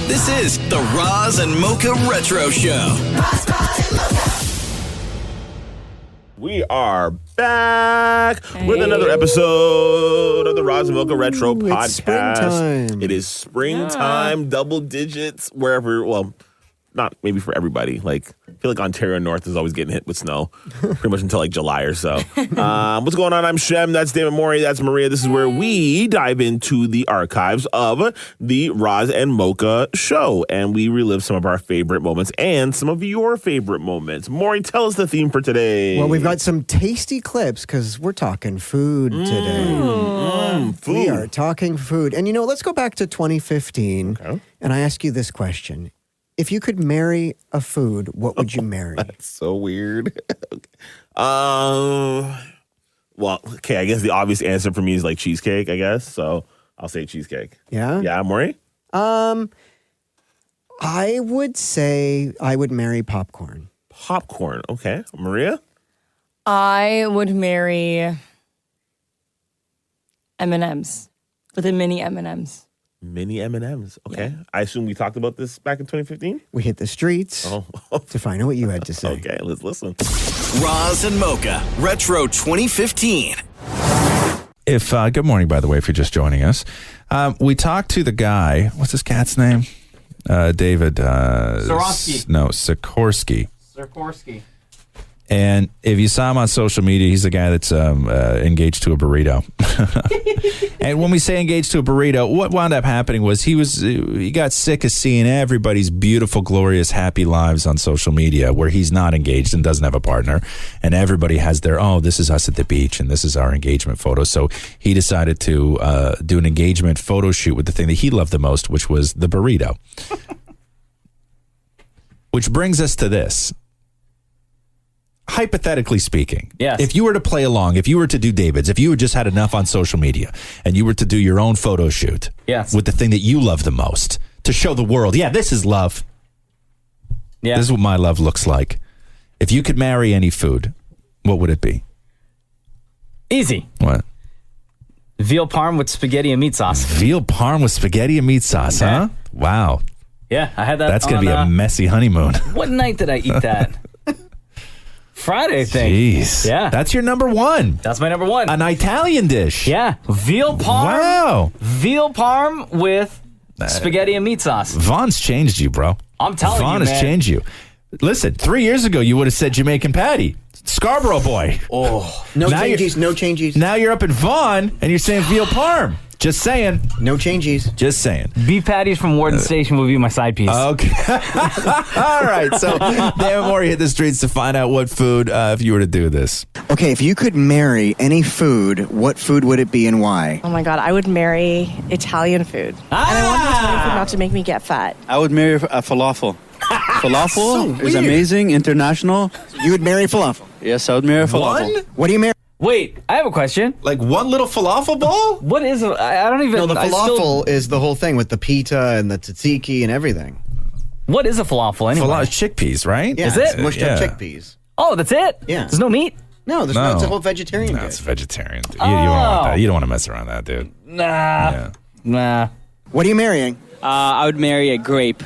This is the Roz and Mocha Retro Show. We are back with another episode of the Roz and Mocha Retro podcast. Springtime. It is springtime, double digits, wherever, well, not maybe for everybody. Like, I feel like Ontario North is always getting hit with snow pretty much until like July or so. What's going on? I'm Shem. That's David Maury. That's Maria. This is where we dive into the archives of the Roz and Mocha show, and we relive some of our favorite moments and some of your favorite moments. Maury, tell us the theme for today. Well, we've got some tasty clips because we're talking food today. Food. We are talking food. And, let's go back to 2015, and I ask you this question. If you could marry a food, what would you marry? That's so weird. Well, okay, I guess the obvious answer for me is like cheesecake, I guess. So I'll say cheesecake. Yeah? Yeah, Maury? I would say I would marry popcorn. Popcorn, okay. Maria? I would marry M&M's with a mini M&M's. Mini M&Ms, okay. Yeah. I assume we talked about this back in 2015? We hit the streets to find out what you had to say. Okay, let's listen. Roz and Mocha Retro 2015. Good morning, by the way, if you're just joining us. We talked to the guy, what's his cat's name? David. Sikorsky. Sikorsky. And if you saw him on social media, he's the guy that's engaged to a burrito. And when we say engaged to a burrito, what wound up happening was he got sick of seeing everybody's beautiful, glorious, happy lives on social media where he's not engaged and doesn't have a partner. And everybody has their, this is us at the beach and this is our engagement photo. So he decided to do an engagement photo shoot with the thing that he loved the most, which was the burrito. Which brings us to this. Hypothetically speaking, yes. If you were to play along, if you were to do David's, if you had just had enough on social media and you were to do your own photo shoot with the thing that you love the most to show the world, this is love. Yeah. This is what my love looks like. If you could marry any food, what would it be? Easy. What? Veal parm with spaghetti and meat sauce. Veal parm with spaghetti and meat sauce, huh? Wow. Yeah, I had that. That's going to be a messy honeymoon. What night did I eat that? Friday, I think. Jeez. Yeah. That's your number one. That's my number one. An Italian dish. Yeah. Veal parm. Wow. Veal parm with spaghetti and meat sauce. Vaughn's changed you, bro. I'm telling you, Vaughn man. has changed you. Listen, 3 years ago, you would have said Jamaican patty. Scarborough boy. Oh. No changes. Now you're up in Vaughan, and you're saying veal parm. Just saying. No changes. Just saying. Beef patties from Warden Station will be my side piece. Okay. All right. So, David Maury hit the streets to find out what food, if you were to do this. Okay, if you could marry any food, what food would it be and why? Oh my God, I would marry Italian food. And I want Italian food not to make me get fat. I would marry a falafel. Falafel So is weird. amazing, international. You would marry falafel. Yes, I would marry a falafel. One? What do you marry? Wait, I have a question. Like one little falafel bowl? What is it? I don't even... No, the I falafel is the whole thing with the pita and the tzatziki and everything. What is a falafel anyway? Chickpeas, right? Yeah, Is it? it's mushed up chickpeas. Oh, that's it? Yeah. There's no meat? No, there's No. no. It's a whole vegetarian No, dish. it's vegetarian. Dude. You don't want that. You don't want to mess around that, dude. Nah. What are you marrying? I would marry a grape.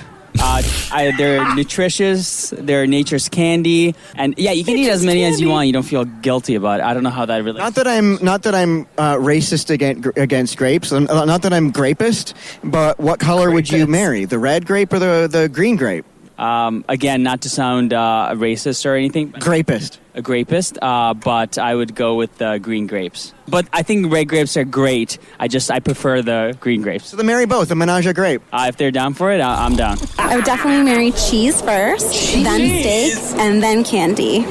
They're nutritious. They're nature's candy, and you can eat as many as you want. You don't feel guilty about it. I don't know how that really. Not that I'm racist against grapes. Not that I'm grapist. But what color would you marry? The red grape or the green grape? Again, not to sound racist or anything. Grapist. A grapist, but I would go with the green grapes. But I think red grapes are great. I prefer the green grapes. So then marry both. A menage a grape. If they're down for it, I'm down. I would definitely marry cheese first, then steak, and then candy.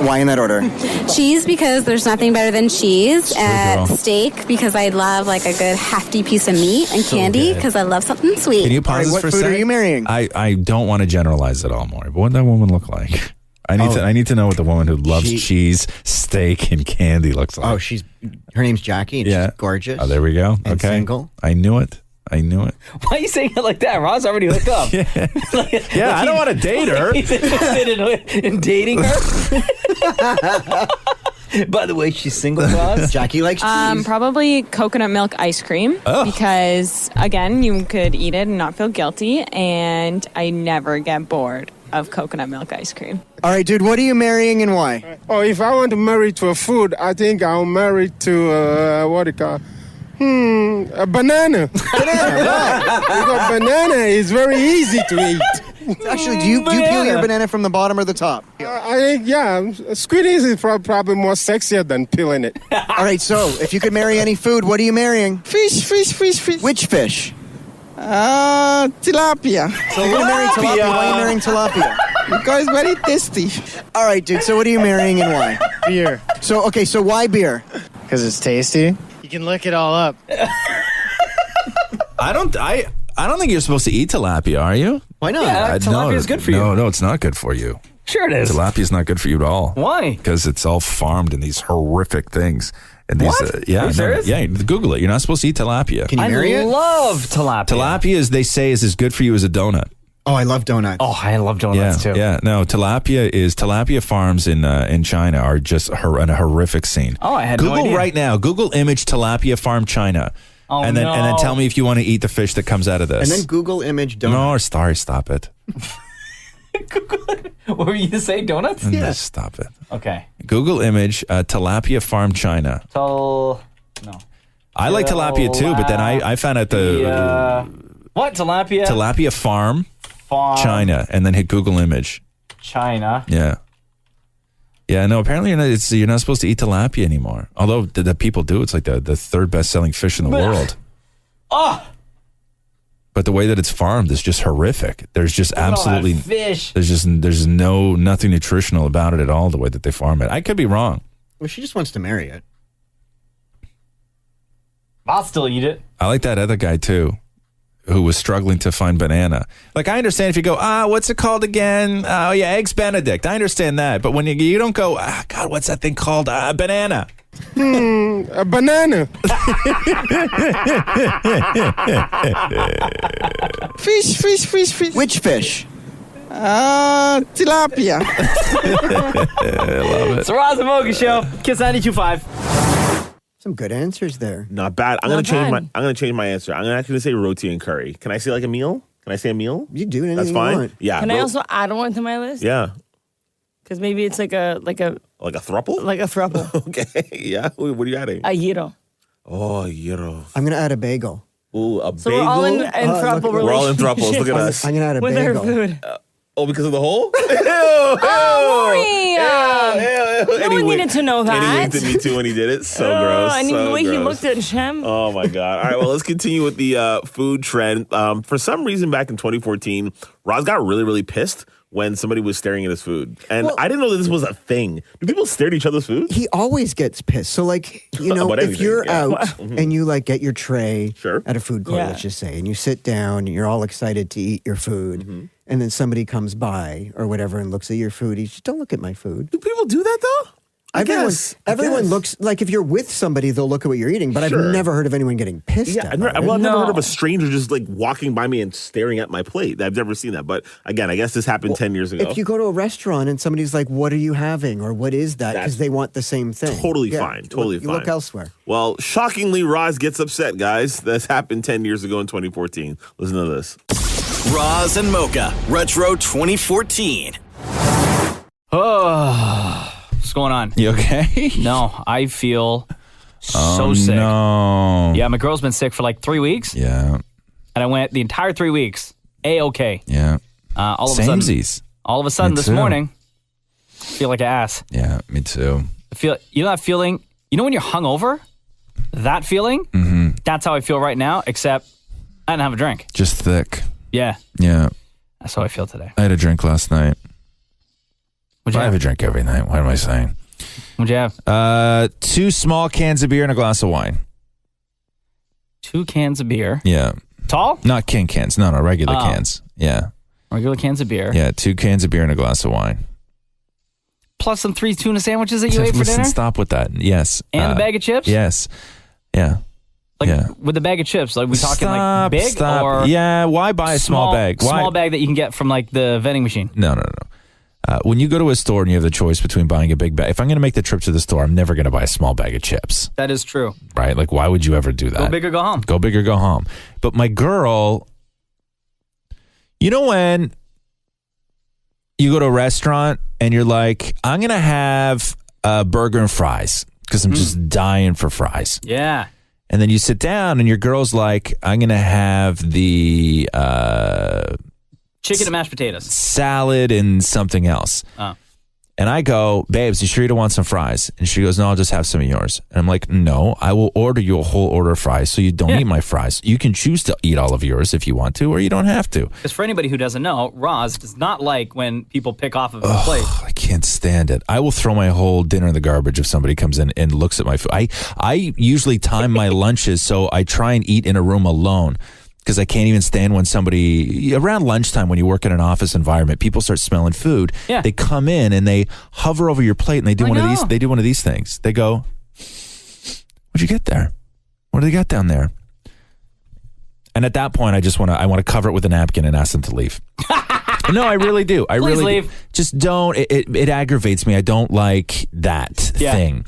Why in that order? Cheese because there's nothing better than cheese. girl. Steak because I love like a good hefty piece of meat, and So candy good. because I love something sweet. Can you pause All right, this what for a food second? are you marrying? I don't want to generalize at all, Maury, but what would that woman look like? I need to know what the woman who loves cheese, steak, and candy looks like. Oh, her name's Jackie, and she's gorgeous. Oh, there we go. And Okay. single. I knew it. Why are you saying it like that? Roz already hooked up. Yeah, I don't want to date her. He's interested in dating her. By the way, she's single, Roz. Jackie likes cheese. Probably coconut milk ice cream because, again, you could eat it and not feel guilty, and I never get bored of coconut milk ice cream. All right, dude, what are you marrying and why? Oh, if I want to marry to a food, I think I'll marry to, what do you call a banana. Because banana is very easy to eat. Actually, do you peel your banana from the bottom or the top? I think, yeah, squeezing is probably more sexier than peeling it. All right, so if you could marry any food, what are you marrying? Fish. Which fish? Tilapia. So you're going to marry tilapia. Why are you marrying tilapia? Because it's very tasty. All right, dude, so what are you marrying and why? Beer. So why beer? Because it's tasty. You can lick it all up. I don't think you're supposed to eat tilapia, are you? Why not? Yeah, tilapia is good for you. No, it's not good for you. Sure it is. Tilapia is not good for you at all. Why? Because it's all farmed in these horrific things. And these, What? yeah, Are you serious? yeah. Google it. You're not supposed to eat tilapia. Can you marry I it? love tilapia. Tilapia, as they say, is as good for you as a donut. Oh, I love donuts. Oh, I love donuts too. Yeah. No, tilapia farms in China are just in a horrific scene. Oh, I had no Google idea. right now. Google image tilapia farm China. Oh, and then tell me if you want to eat the fish that comes out of this. And then Google image donut. No, sorry, stop it. What were you going to say? Donuts? Yeah. Stop it. Okay. Google image tilapia farm China. No. I like tilapia too, but then I found out what? Tilapia? Tilapia farm China, and then hit Google image. China. Yeah. Yeah, no, apparently you're not supposed to eat tilapia anymore. Although the people do. It's like the third best selling fish in the world. Oh! But the way that it's farmed is just horrific. There's just absolutely fish. There's nothing nutritional about it at all, the way that they farm it. I could be wrong. Well, she just wants to marry it. I'll still eat it. I like that other guy too, who was struggling to find banana. Like, I understand if you go, what's it called again? Oh yeah, Eggs Benedict. I understand that. But when you don't go, God, what's that thing called? Banana. A banana. Fish. Which fish? Tilapia. I love it. It's the Roz Mocha Show. Kiss 92.5. Some good answers there. Not bad. I'm gonna change my answer. I'm actually gonna say roti and curry. Can I say like a meal? Can I say a meal? You do anything That's fine. you want. Yeah. Can I also add one to my list? Yeah. Because maybe it's like a throuple? like a throuple. Okay. Yeah. What are you adding? A gyro. Oh, gyro. I'm going to add a bagel. Ooh, a So bagel. we're all in throuple We're all in thruples. Look at us. I'm going to add a with our bagel. food. Because of the hole? Maury, no one needed to know that. And he winked at me too when he did it. So gross. And even so the way he gross. looked at Shem. Oh my God. All right, well, let's continue with the food trend. For some reason back in 2014, Roz got really, really pissed when somebody was staring at his food. And I didn't know that this was a thing. Do people stare at each other's food? He always gets pissed. So, like, you know, About if anything, you're yeah. out and you, like, get your tray Sure. at a food court, Yeah. let's just say, and you sit down and you're all excited to eat your food, and then somebody comes by or whatever and looks at your food, you just don't look at my food. Do people do that though? I guess. Looks like if you're with somebody, they'll look at what you're eating. But Sure. I've never heard of anyone getting pissed Yeah, at I've never No. heard of a stranger just like walking by me and staring at my plate. I've never seen that. But again, I guess this happened 10 years ago. If you go to a restaurant and somebody's like, "What are you having?" or "What is that?" because they want the same thing. Totally Yeah, fine. Totally you fine. look elsewhere. Well, shockingly, Roz gets upset, guys. This happened 10 years ago in 2014. Listen to this. Roz and Mocha Retro 2014. Oh, what's going on? You okay? No, I feel so sick. No. Yeah, my girl's been sick for like 3 weeks, Yeah. and I went the entire 3 weeks A-okay. Yeah. All of a sudden, Samesies. this too. morning, I feel like an ass. Yeah, me too. I feel, you know that feeling? You know when you're hungover? That feeling? Mm-hmm. That's how I feel right now, except I didn't have a drink. Just thick. Yeah, Yeah. that's how I feel today. I had a drink last night. What'd you I have a have? drink every night. What am I saying? What'd you have? 2 small cans of beer and a glass of wine. 2 cans of beer. Yeah. Tall? Not king cans. No, regular Oh. cans. Yeah. Regular cans of beer. Yeah, 2 cans of beer and a glass of wine. Plus some 3 tuna sandwiches that you ate for Listen, dinner? stop with that. Yes. And a bag of chips? Yes. Yeah. Like yeah. with the bag of chips, like we talking like big Stop. or Yeah, why buy a small bag? Why? Small bag that you can get from like the vending machine. No. When you go to a store and you have the choice between buying a big bag, if I'm going to make the trip to the store, I'm never going to buy a small bag of chips. That is true. Right? Like, why would you ever do that? Go big or go home. Go big or go home. But my girl, you know when you go to a restaurant and you're like, I'm going to have a burger and fries because I'm just dying for fries. Yeah. And then you sit down and your girl's like, I'm going to have the chicken and mashed potatoes, salad and something else. Oh. And I go, babes, you sure you don't want some fries? And she goes, no, I'll just have some of yours. And I'm like, no, I will order you a whole order of fries so you don't eat my fries. You can choose to eat all of yours if you want to, or you don't have to. Because for anybody who doesn't know, Roz does not like when people pick off of his plate. I can't stand it. I will throw my whole dinner in the garbage if somebody comes in and looks at my food. I usually time my lunches so I try and eat in a room alone. Because I can't even stand when somebody, around lunchtime when you work in an office environment, people start smelling food. Yeah. They come in and they hover over your plate and they do one of these things. They go, what'd you get there? What do they got down there? And at that point, I want to cover it with a napkin and ask them to leave. No, I really do. I Please really leave. do. Just don't. It aggravates me. I don't like that thing.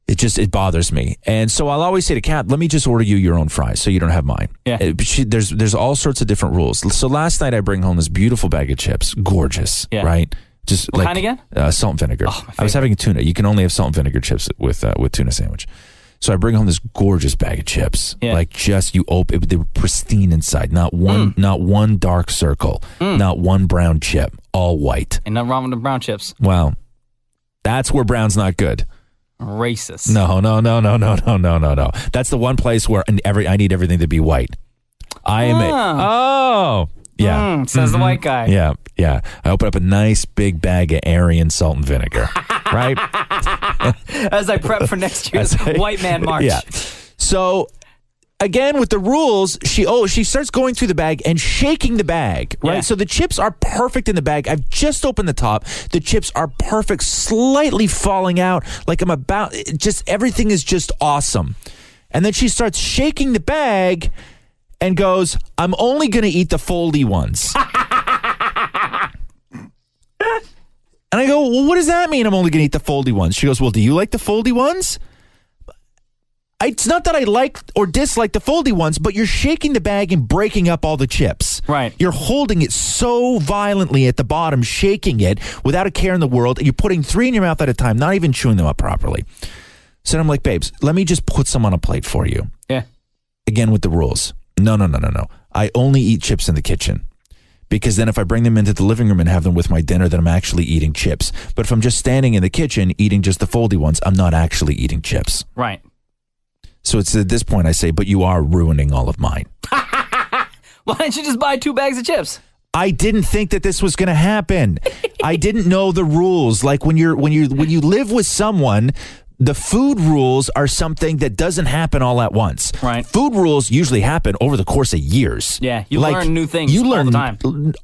It bothers me. And so I'll always say to Kat, let me just order you your own fries so you don't have mine. Yeah. There's all sorts of different rules. So last night I bring home this beautiful bag of chips. Gorgeous. Yeah. Right? Just what kind again? Salt and vinegar. Oh, I was having a tuna. You can only have salt and vinegar chips with tuna sandwich. So I bring home this gorgeous bag of chips. Yeah. Like you open, they were pristine inside. Not one dark circle. Not one brown chip. All white. Ain't nothing wrong with the brown chips. Well, that's where brown's not good. Racist. No. That's the one place where I need everything to be white. Says the white guy. Yeah. I open up a nice big bag of Aryan salt and vinegar, right? As I prep for next year's White Man March. Yeah. So again, with the rules, she starts going through the bag and shaking the bag, right? Yeah. So the chips are perfect in the bag. I've just opened the top. The chips are perfect, slightly falling out. Like everything is just awesome. And then she starts shaking the bag and goes, I'm only going to eat the foldy ones. And I go, well, what does that mean? I'm only going to eat the foldy ones. She goes, well, do you like the foldy ones? It's not that I like or dislike the foldy ones, but you're shaking the bag and breaking up all the chips. Right. You're holding it so violently at the bottom, shaking it without a care in the world. You're putting 3 in your mouth at a time, not even chewing them up properly. So I'm like, babes, let me just put some on a plate for you. Yeah. Again, with the rules. No. I only eat chips in the kitchen. Because then if I bring them into the living room and have them with my dinner, then I'm actually eating chips. But if I'm just standing in the kitchen eating just the foldy ones, I'm not actually eating chips. Right. So it's at this point I say, but you are ruining all of mine. Why didn't you just buy 2 bags of chips? I didn't think that this was going to happen. I didn't know the rules. Like when you live with someone, the food rules are something that doesn't happen all at once. Right. Food rules usually happen over the course of years. Yeah, you learn new things all the time.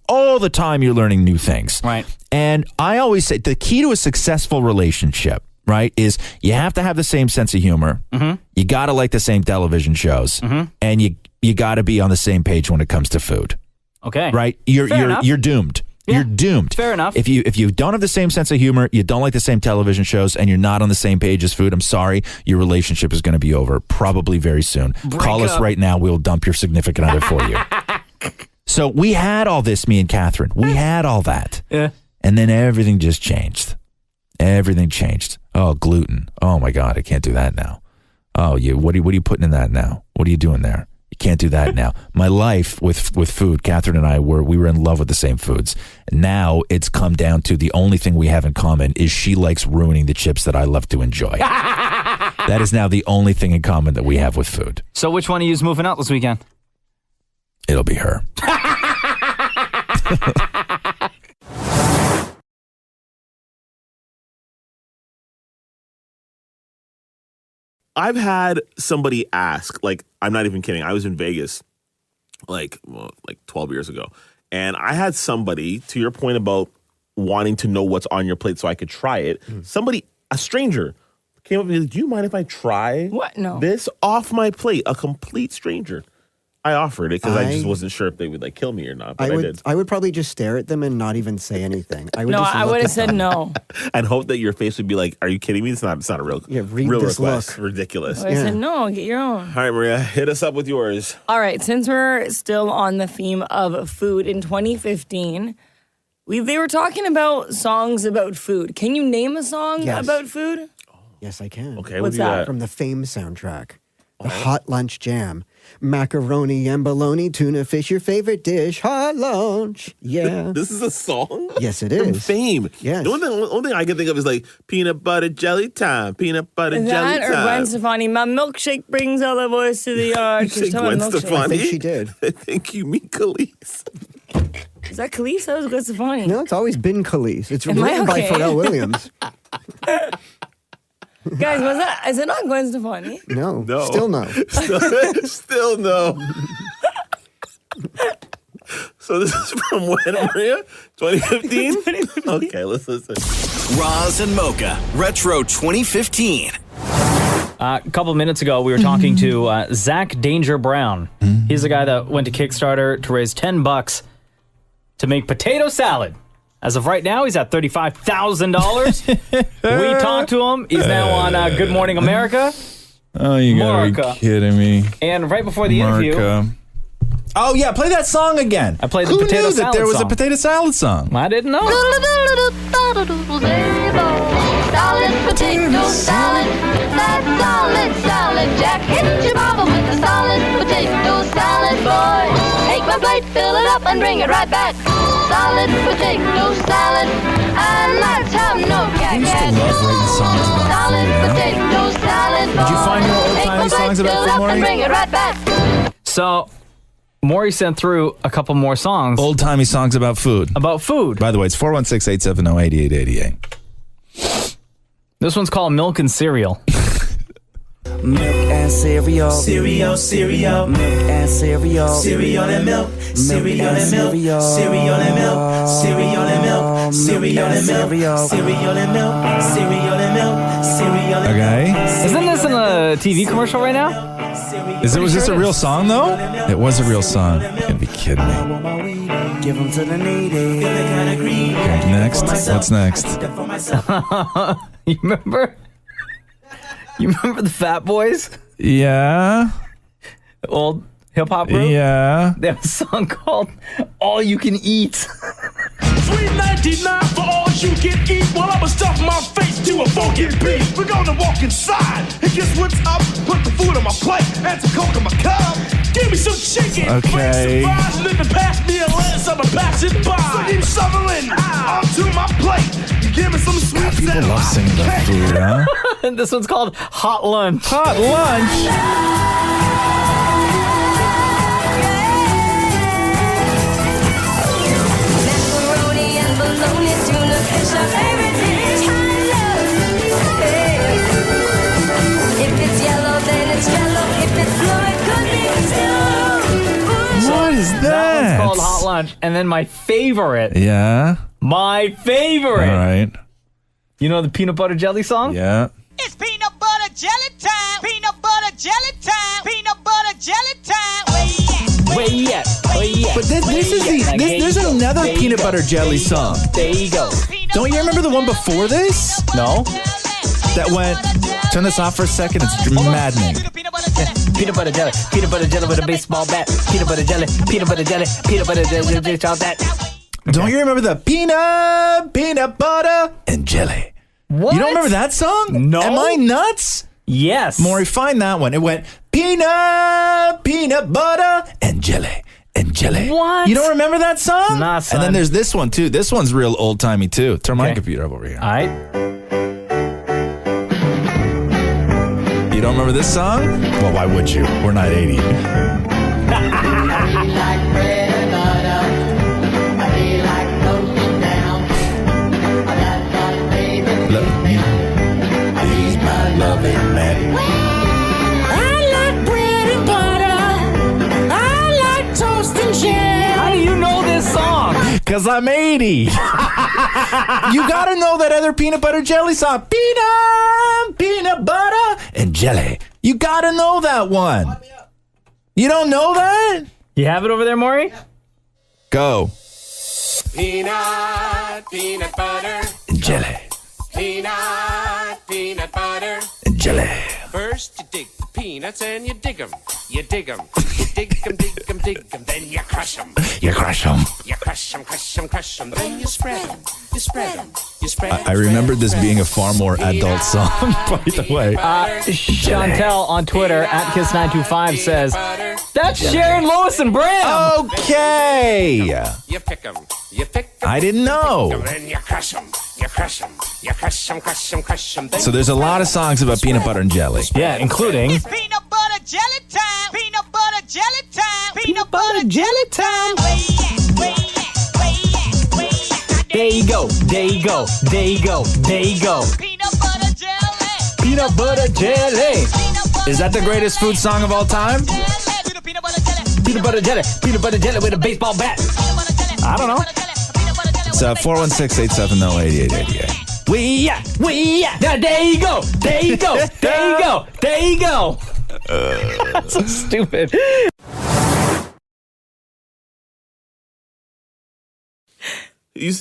All the time you're learning new things. Right. And I always say the key to a successful relationship, right, is you have to have the same sense of humor. Mm-hmm. You got to like the same television shows. Mm-hmm. And you got to be on the same page when it comes to food. Okay. Right? You're doomed. Yeah, you're doomed. Fair enough. If you don't have the same sense of humor, you don't like the same television shows, and you're not on the same page as food, I'm sorry, your relationship is going to be over probably very soon. Call us right now. We'll dump your significant other for you. So we had all this, me and Catherine. We had all that. Yeah. And then everything just changed. Everything changed. Oh, gluten. Oh, my God, I can't do that now. Oh, what are you putting in that now? What are you doing there? You can't do that now. My life with food, Catherine and I we were in love with the same foods. Now it's come down to the only thing we have in common is she likes ruining the chips that I love to enjoy. That is now the only thing in common that we have with food. So which one of you is moving out this weekend? It'll be her. I've had somebody ask, like, I'm not even kidding. I was in Vegas like 12 years ago. And I had somebody, to your point about wanting to know what's on your plate so I could try it. Somebody, a stranger, came up and said, do you mind if I try What? No. this off my plate? A complete stranger. I offered it because I just wasn't sure if they would like kill me or not. But I did. I would probably just stare at them and not even say anything. I would I would have said no. And hope that your face would be like, "Are you kidding me? It's not a real real this request. look. Ridiculous." I said no. Get your own. All right, Maria, hit us up with yours. All right. Since we're still on the theme of food, in 2015, they were talking about songs about food. Can you name a song about food? Yes, I can. Okay, what's that? From the Fame soundtrack. The Hot Lunch Jam. Macaroni and bologna, tuna fish, your favorite dish. Hot lunch. Yeah. This is a song? Yes, it is. From Fame. Yes. The only thing I can think of is like peanut butter jelly time. Peanut butter jelly time. That or Gwen Stefani. My milkshake brings all the boys to the yard. You say Gwen Stefani? I think she did. I think you mean Khalees. Is that Khalees? That was Gwen Stefani. No, it's always been Khalees. It's Am I written by okay? Pharrell Williams. Guys, is it not Gwen Stefani? No. No. Still no. Still no. So this is from when, Maria? 2015? Okay, let's listen. Roz and Mocha Retro 2015. A couple minutes ago, we were talking to Zach Danger Brown. He's the guy that went to Kickstarter to raise $10 to make potato salad. As of right now, he's at $35,000. We talked to him. He's now on Good Morning America. Oh, you gotta be kidding me. And right before the interview... Oh, yeah, play that song again. I played the Who potato knew salad that there was song. a potato salad song? I didn't know. Solid potato salad, that solid Jack. Hit your mama with a solid potato salad, boy. Take my plate, fill it up, and bring it right back. Solid potato salad, and let's have no cat. Solid potato salad, boy. Did you find your old-timey songs about food, Maury? and bring it right back. So, Maury sent through a couple more songs. Old-timey songs about food. About food. By the way, it's 416-870-8888. This one's called Milk and Cereal. Milk and cereal. Cereal, cereal. Milk and cereal. Cereal and milk. Cereal and milk. Cereal and milk. Cereal and milk. Cereal and milk. Cereal and milk. Cereal and milk. Cereal and milk. Okay. Isn't this in a TV commercial right now? Was this a real song, though? It was a real song. You gotta be kidding me. Give them to the needy. Okay, next. What's next? You remember? You remember the Fat Boys? Yeah. The old hip-hop group? Yeah. They have a song called All You Can Eat. Sweet 99 for all you can eat. While I'ma stuff my face to a funky beat. We're gonna walk inside and guess what's up? Put the food on my plate and some coke in my cup. Give me some chicken, Okay. some fries, and then pass me a lettuce. I'ma pass it by. So keep shoveling onto my plate. Give me some sweet People love singing about food, huh? And this one's called Hot Lunch. Hot Lunch? Macaroni and bologna, tuna fish, our favorite dish. I love it. If it's yellow, then it's yellow. If it's blue, it could be stew. What is That that? one's called Hot Lunch. And then my favorite. Yeah. My favorite. All right. You know the peanut butter jelly song? Yeah. It's peanut butter jelly time. Peanut butter jelly time. Peanut butter jelly time. Where you at? Where you at? But there's another peanut butter jelly song. There you go. Don't you remember the one before this? No. That went, turn this off for a second, it's maddening. Peanut butter jelly. Peanut butter jelly with a baseball bat. Peanut butter jelly. Peanut butter jelly. Peanut butter jelly. All that. Don't you remember the peanut butter, and jelly? What? You don't remember that song? No. Am I nuts? Yes. Maury, find that one. It went peanut butter, and jelly. What? You don't remember that song? Nah, son. And then there's this one, too. This one's real old-timey, too. Turn my computer up over here. All right. You don't remember this song? Well, why would you? We're not 80. Love me. He's my loving man. I like bread and butter. I like toast and jam. How do you know this song? Because I'm 80. You gotta know that other peanut butter jelly song. Peanut, peanut butter, and jelly. You gotta know that one. You don't know that? You have it over there, Maury? Go. Peanut butter. Jelly. Peanut butter. Jelly. First you dig the peanuts and you dig them. You dig them. You dig them, dig them, dig them. Then you crush them. You crush them. You crush them, crush them, crush them. Then you spread them. You spread them. You spread them. I remember this being a far more adult song, by the way. Chantel on Twitter at Kiss925 says, that's Sharon, Lois, and Bram. Okay. You pick them. You pick them. I didn't know. Then you crush them. You crush them. You crush them, crush them, crush them. So there's a lot of songs about peanut butter and jelly. Yeah, including Peanut butter jelly time. Peanut butter jelly time. Peanut butter jelly time. There you go, there you go, there you go, there you go. Peanut butter jelly. Peanut butter jelly. Is that the greatest food song of all time? Peanut butter jelly. Peanut butter jelly with a baseball bat. I don't know. It's 416-870-8888. We yeah. There you go, there you go, there you go, there you go. That's so stupid. You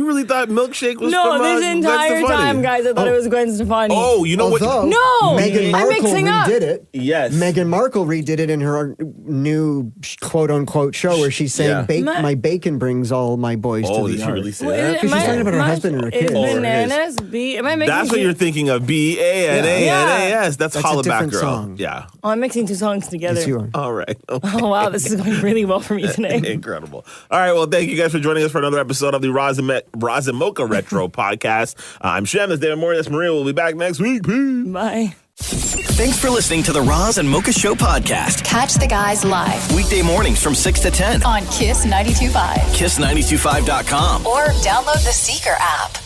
really thought Milkshake was No, from this Gwen entire Stefani? time, guys, I thought it was Gwen Stefani. Oh, you know what? No, Meghan I'm Markle mixing up. redid it. Yes. Meghan Markle redid it in her new quote-unquote show where she's saying, my bacon brings all my boys to the did she yard. really say that? Because she's talking about her husband and her kids. Bananas. Am I mixing That's what you're thinking of. B-A-N-A-N-A-S. That's That's a Holla Back different Girl. song. Yeah. Oh, I'm mixing two songs together. Yes, you are. All right. Okay. Oh, wow. This is going really well for me today. Incredible. All right. Well, thank you guys for joining us for another episode of the Roz and Mocha Retro Podcast. I'm Shem. That's David Moore. That's Maria. We'll be back next week. Peace. Bye. Thanks for listening to the Roz and Mocha Show podcast. Catch the guys live Weekday mornings from 6 to 10 on Kiss 92.5. Kiss925.com. Or download the Seeker app.